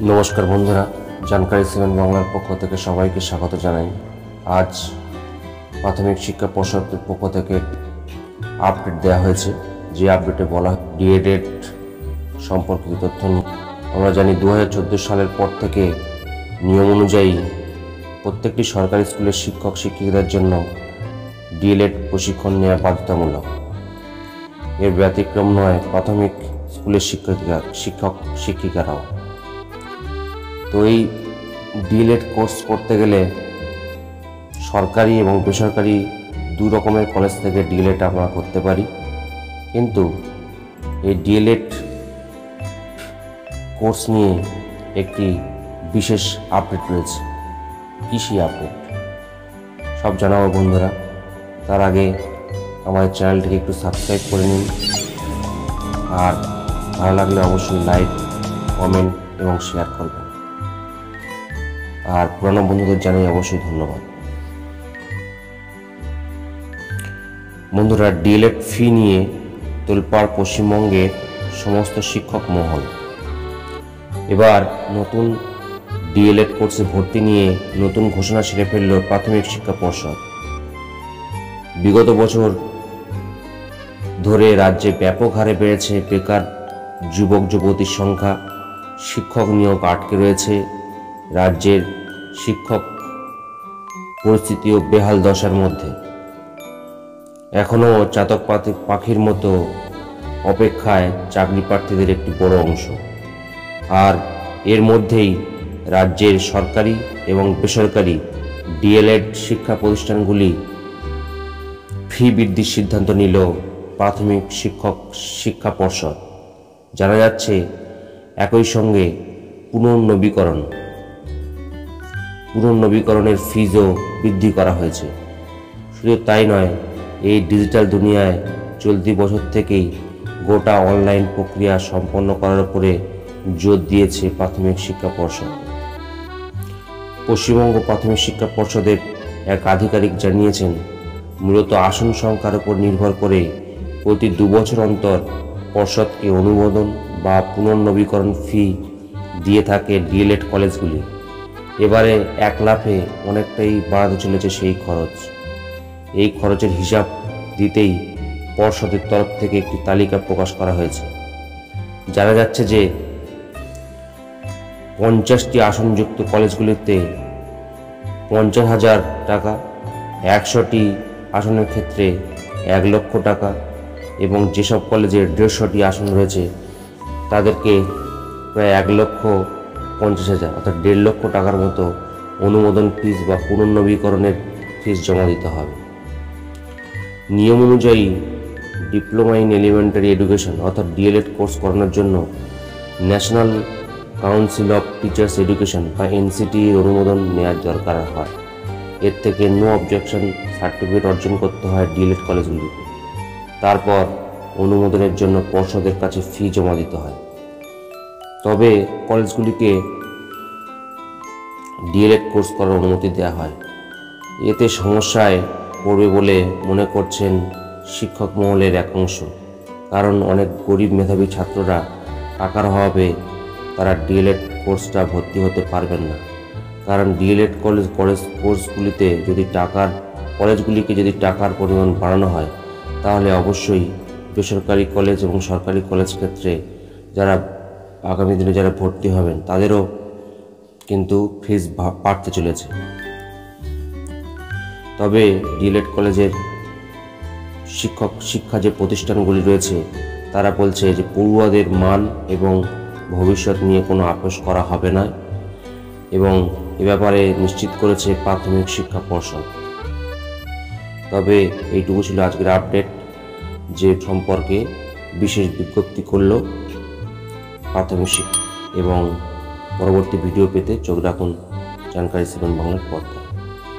নমস্কার বন্ধুরা, জানকারি 7 বাংলার পক্ষ থেকে সবাইকে স্বাগত জানাই। আজ প্রাথমিক শিক্ষা পর্ষদের পক্ষ থেকে আপডেট দেওয়া হয়েছে। যে আপডেটে বলা ডিএলএড সম্পর্কিত তথ্য নিয়ে। আমরা জানি 2014 সালের পর থেকে নিয়ম অনুযায়ী প্রত্যেকটি সরকারি স্কুলের শিক্ষক শিক্ষিকাদের জন্য ডিএলএড প্রশিক্ষণ নেওয়া বাধ্যতামূলক। এর ব্যতিক্রম নয় প্রাথমিক স্কুলের শিক্ষক শিক্ষিকারাও। তো এই ডিএলএড কোর্স করতে গেলে সরকারি এবং বেসরকারি দুই রকমের কলেজ থেকে ডিএলএড আমরা করতে পারি, কিন্তু এই ডিএলএড কোর্স নিয়ে একটি বিশেষ আপডেট রয়েছে। কৃষি আপডেট সব জানাবো বন্ধুরা। তার আগে আমাদের চ্যানেলটিকে একটু সাবস্ক্রাইব করে নিন, আর ভালো লাগলে অবশ্যই লাইক, কমেন্ট এবং শেয়ার করবেন। আর পুরানো বন্ধুদের জানাই অবশ্যই ধন্যবাদ। বন্ধুরা, ডিএলএড ফি নিয়ে তোলপাড় পশ্চিমবঙ্গের সমস্ত শিক্ষক মহল। এবার নতুন ডিএলএড কোর্সে ভর্তি নিয়ে নতুন ঘোষণা সেরে ফেলল প্রাথমিক শিক্ষা পর্ষদ। বিগত বছর ধরে রাজ্যে ব্যাপক হারে বেড়েছে বেকার যুবক যুবতীর সংখ্যা। শিক্ষক নিয়োগ আটকে রয়েছে। রাজ্যের শিক্ষক পরিস্থিতিও বেহাল দশার মধ্যে। এখনও চাতক পাখির মতো অপেক্ষায় চাকরি প্রার্থীদের একটি বড় অংশ। আর এর মধ্যেই রাজ্যের সরকারি এবং বেসরকারি ডিএলএড শিক্ষা প্রতিষ্ঠানগুলি ফি বৃদ্ধির সিদ্ধান্ত নিল প্রাথমিক শিক্ষা পর্ষদ। জানা যাচ্ছে একই সঙ্গে পুনর্নবীকরণের ফিজও বৃদ্ধি করা হয়েছে। শুধু তাই নয়, এই ডিজিটাল দুনিয়ায় চলতি বছর থেকেই গোটা অনলাইন প্রক্রিয়া সম্পন্ন করার উপরে জোর দিয়েছে প্রাথমিক শিক্ষা পর্ষদ। পশ্চিমবঙ্গ প্রাথমিক শিক্ষা পর্ষদের এক আধিকারিক জানিয়েছেন, মূলত আসন সংখ্যার উপর নির্ভর করে প্রতি 2 বছর অন্তর পর্ষদকে অনুমোদন বা পুনর্নবীকরণ ফি দিয়ে থাকে ডিএলএড কলেজগুলি। এবারে এক লাফে অনেকটাই বাড়াতে চলেছে সেই খরচ। এই খরচের হিসাব দিতেই পর্ষদের তরফ থেকে একটি তালিকা প্রকাশ করা হয়েছে। জানা যাচ্ছে যে 50টি আসনযুক্ত কলেজগুলিতে 50,000 টাকা, 100টি আসনের ক্ষেত্রে 1 লক্ষ টাকা, এবং যেসব কলেজে 150টি আসন রয়েছে তাদেরকে প্রায় 1,50,000 অর্থাৎ 1.5 লক্ষ টাকার মতো অনুমোদন ফিস বা পুনর্নবীকরণের ফিস জমা দিতে হবে। নিয়ম অনুযায়ী ডিপ্লোমা ইন এলিমেন্টারি এডুকেশন অর্থাৎ ডিএলএড কোর্স করানোর জন্য national council of teachers education বা এনসিটির অনুমোদন নেওয়ার দরকার হয়। এর থেকে নো অবজেকশন সার্টিফিকেট অর্জন করতে হয় ডিএলএড কলেজগুলিকে। তারপর অনুমোদনের জন্য পর্ষদের কাছে ফি জমা দিতে হয়। তবে কলেজগুলিকে ডিএলএড কোর্স করার অনুমতি দেওয়া হয়। এতে সমস্যায় পড়বে বলে মনে করছেন শিক্ষক মহলের এক অংশ। কারণ অনেক গরিব মেধাবী ছাত্ররা টাকার অভাবে তারা ডিএলএড কোর্সটা ভর্তি হতে পারবেন না। কারণ ডিএলএড কোর্সগুলিতে যদি কলেজগুলিকে যদি টাকার পরিমাণ বাড়ানো হয়, তাহলে অবশ্যই বেসরকারি কলেজ এবং সরকারি কলেজ ক্ষেত্রে যারা আগামী দিনে যারা ভর্তি হবেন তাদেরও কিন্তু ফিস বাড়তে চলেছে। তবে ডিএলএড কলেজের শিক্ষা যে প্রতিষ্ঠানগুলি রয়েছে তারা বলছে যে পড়ুয়াদের মান এবং ভবিষ্যৎ নিয়ে কোনো আপোষ করা হবে না, এবং এ ব্যাপারে নিশ্চিত করেছে প্রাথমিক শিক্ষা পর্ষদ। তবে এইটুকু ছিল আজকের আপডেট, যে সম্পর্কে বিশেষ বিজ্ঞপ্তি করল প্রাথমিক শিক্ষা। এবং পরবর্তী ভিডিও পেতে চোখ রাখুন জানকারি 7 বাংলার পর্দায়।